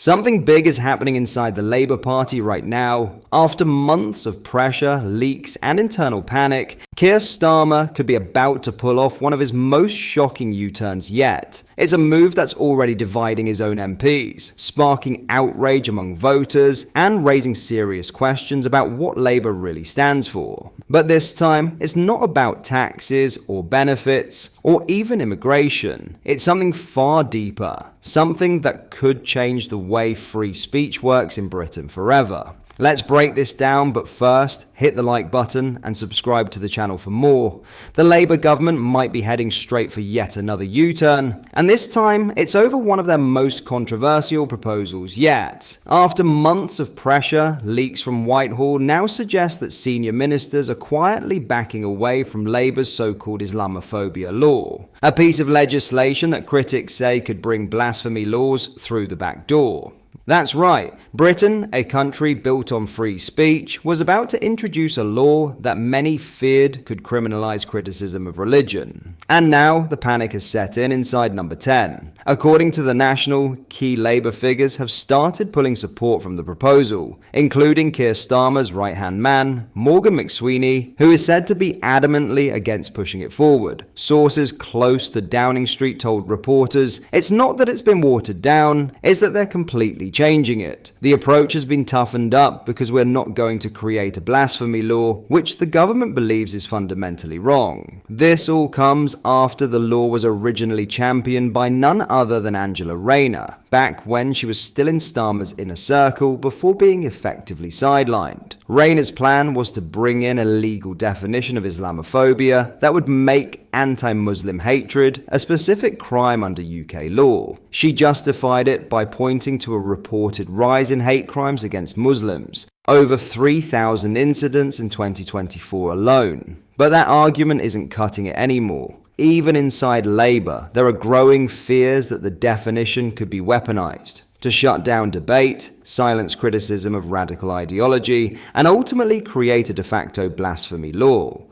Something big is happening inside the Labour Party right now. After months of pressure, leaks, and internal panic, Keir Starmer could be about to pull off one of his most shocking U-turns yet. It's a move that's already dividing his own MPs, sparking outrage among voters, and raising serious questions about what Labour really stands for. But this time, it's not about taxes or benefits or even immigration. It's something far deeper, something that could change the way free speech works in Britain forever. Let's break this down, but first, hit the like button and subscribe to the channel for more. The Labour government might be heading straight for yet another U-turn, and this time, it's over one of their most controversial proposals yet. After months of pressure, leaks from Whitehall now suggest that senior ministers are quietly backing away from Labour's so-called Islamophobia law, a piece of legislation that critics say could bring blasphemy laws through the back door. That's right, Britain, a country built on free speech, was about to introduce a law that many feared could criminalize criticism of religion. And now the panic has set in inside number 10. According to The National, key Labour figures have started pulling support from the proposal, including Keir Starmer's right-hand man, Morgan McSweeney, who is said to be adamantly against pushing it forward. Sources close to Downing Street told reporters, it's not that it's been watered down, it's that they're completely changing it. The approach has been toughened up because we're not going to create a blasphemy law, which the government believes is fundamentally wrong. This all comes after the law was originally championed by none other than Angela Rayner, back when she was still in Starmer's inner circle before being effectively sidelined. Rayner's plan was to bring in a legal definition of Islamophobia that would make anti-Muslim hatred a specific crime under UK law. She justified it by pointing to a reported rise in hate crimes against Muslims, over 3,000 incidents in 2024 alone. But that argument isn't cutting it anymore. Even inside Labour, there are growing fears that the definition could be weaponized to shut down debate, silence criticism of radical ideology, and ultimately create a de facto blasphemy law.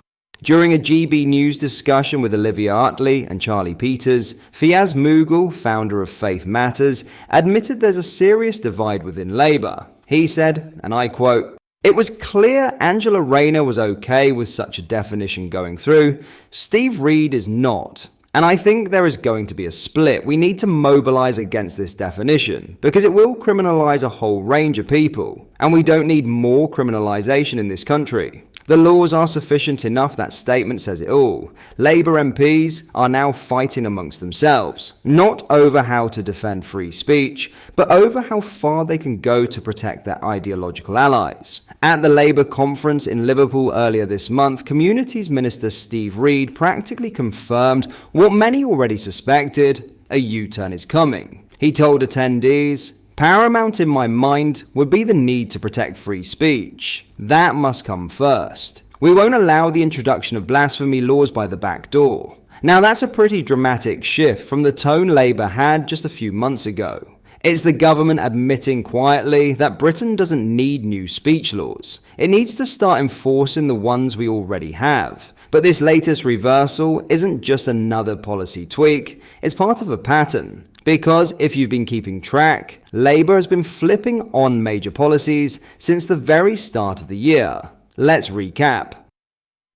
During a GB News discussion with Olivia Utley and Charlie Peters, Fiaz Mughal, founder of Faith Matters, admitted there's a serious divide within Labour. He said, and I quote, "It was clear Angela Rayner was okay with such a definition going through. Steve Reed is not. And I think there is going to be a split. We need to mobilize against this definition because it will criminalize a whole range of people. And we don't need more criminalization in this country. The laws are sufficient enough, that statement says it all. Labour MPs are now fighting amongst themselves, not over how to defend free speech, but over how far they can go to protect their ideological allies. At the Labour conference in Liverpool earlier this month, Communities Minister Steve Reed practically confirmed what many already suspected: a U-turn is coming. He told attendees, "Paramount in my mind would be the need to protect free speech. That must come first. We won't allow the introduction of blasphemy laws by the back door." Now that's a pretty dramatic shift from the tone Labour had just a few months ago. It's the government admitting quietly that Britain doesn't need new speech laws. It needs to start enforcing the ones we already have. But this latest reversal isn't just another policy tweak, it's part of a pattern. Because if you've been keeping track, Labour has been flipping on major policies since the very start of the year. Let's recap.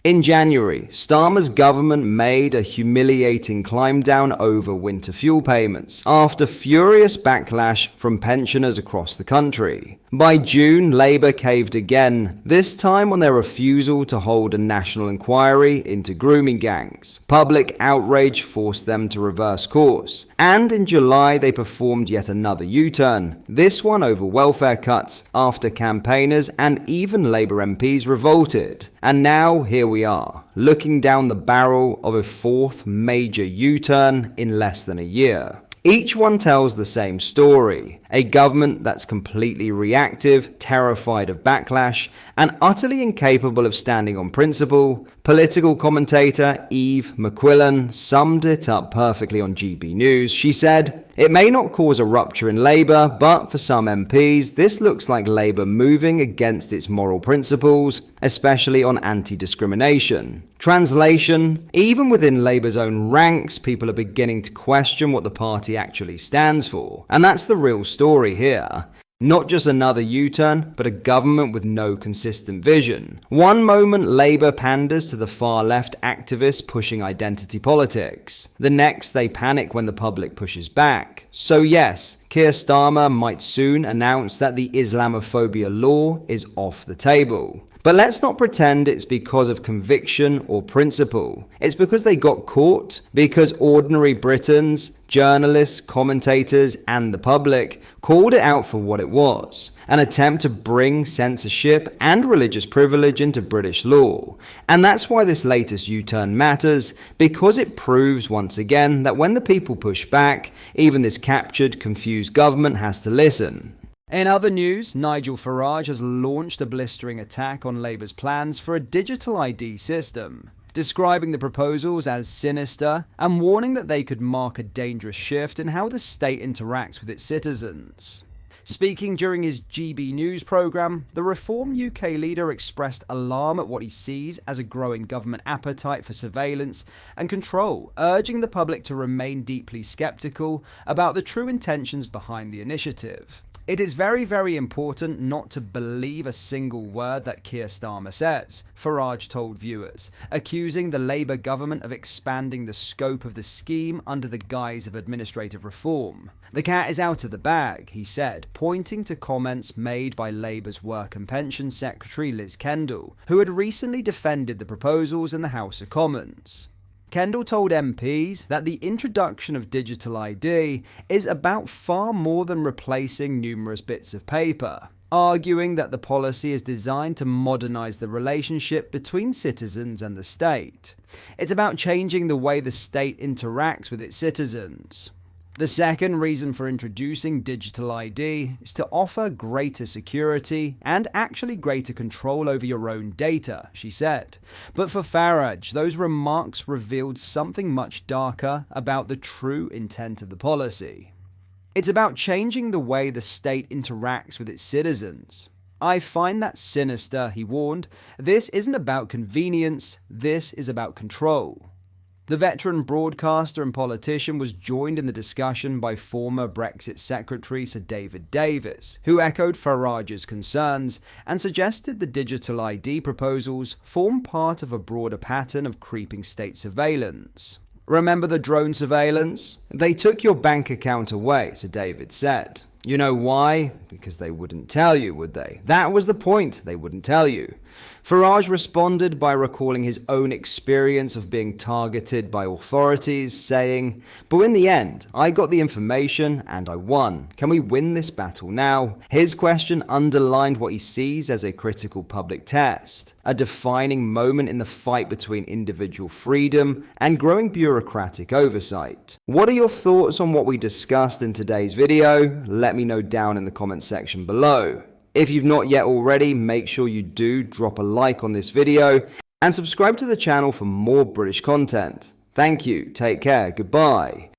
In January, Starmer's government made a humiliating climb down over winter fuel payments after furious backlash from pensioners across the country. By June, Labour caved again, this time on their refusal to hold a national inquiry into grooming gangs. Public outrage forced them to reverse course. And in July, they performed yet another U-turn, this one over welfare cuts after campaigners and even Labour MPs revolted. And now, here we are, looking down the barrel of a fourth major U-turn in less than a year. Each one tells the same story. A government that's completely reactive, terrified of backlash, and utterly incapable of standing on principle. Political commentator Eve McQuillan summed it up perfectly on GB News. She said, "It may not cause a rupture in Labour, but for some MPs, this looks like Labour moving against its moral principles, especially on anti-discrimination." Translation: even within Labour's own ranks, people are beginning to question what the party actually stands for. And that's the real story. story here. Not just another U-turn, but a government with no consistent vision. One moment, Labour panders to the far-left activists pushing identity politics. The next, they panic when the public pushes back. So yes, Keir Starmer might soon announce that the Islamophobia law is off the table. But let's not pretend it's because of conviction or principle. It's because they got caught, because ordinary Britons, journalists, commentators, and the public called it out for what it was, an attempt to bring censorship and religious privilege into British law. And that's why this latest U-turn matters, because it proves once again that when the people push back, even this captured, confused government has to listen. In other news, Nigel Farage has launched a blistering attack on Labour's plans for a digital ID system, describing the proposals as sinister and warning that they could mark a dangerous shift in how the state interacts with its citizens. Speaking during his GB News programme, the Reform UK leader expressed alarm at what he sees as a growing government appetite for surveillance and control, urging the public to remain deeply sceptical about the true intentions behind the initiative. It is very, very important not to believe a single word that Keir Starmer says, Farage told viewers, accusing the Labour government of expanding the scope of the scheme under the guise of administrative reform. The cat is out of the bag, he said, pointing to comments made by Labour's Work and Pensions Secretary Liz Kendall, who had recently defended the proposals in the House of Commons. Kendall told MPs that the introduction of digital ID is about far more than replacing numerous bits of paper, arguing that the policy is designed to modernise the relationship between citizens and the state. It's about changing the way the state interacts with its citizens. The second reason for introducing digital ID is to offer greater security and actually greater control over your own data, she said. But for Farage, those remarks revealed something much darker about the true intent of the policy. It's about changing the way the state interacts with its citizens. I find that sinister, he warned. This isn't about convenience, this is about control. The veteran broadcaster and politician was joined in the discussion by former Brexit Secretary Sir David Davis, who echoed Farage's concerns and suggested the digital ID proposals form part of a broader pattern of creeping state surveillance. Remember the drone surveillance? They took your bank account away, Sir David said. You know why? Because they wouldn't tell you, would they? That was the point, they wouldn't tell you. Farage responded by recalling his own experience of being targeted by authorities, saying, "But in the end, I got the information and I won. Can we win this battle now?" His question underlined what he sees as a critical public test, a defining moment in the fight between individual freedom and growing bureaucratic oversight. What are your thoughts on what we discussed in today's video? Let me know down in the comment section below. If you've not yet already, make sure you do drop a like on this video and subscribe to the channel for more British content. Thank you, take care, goodbye.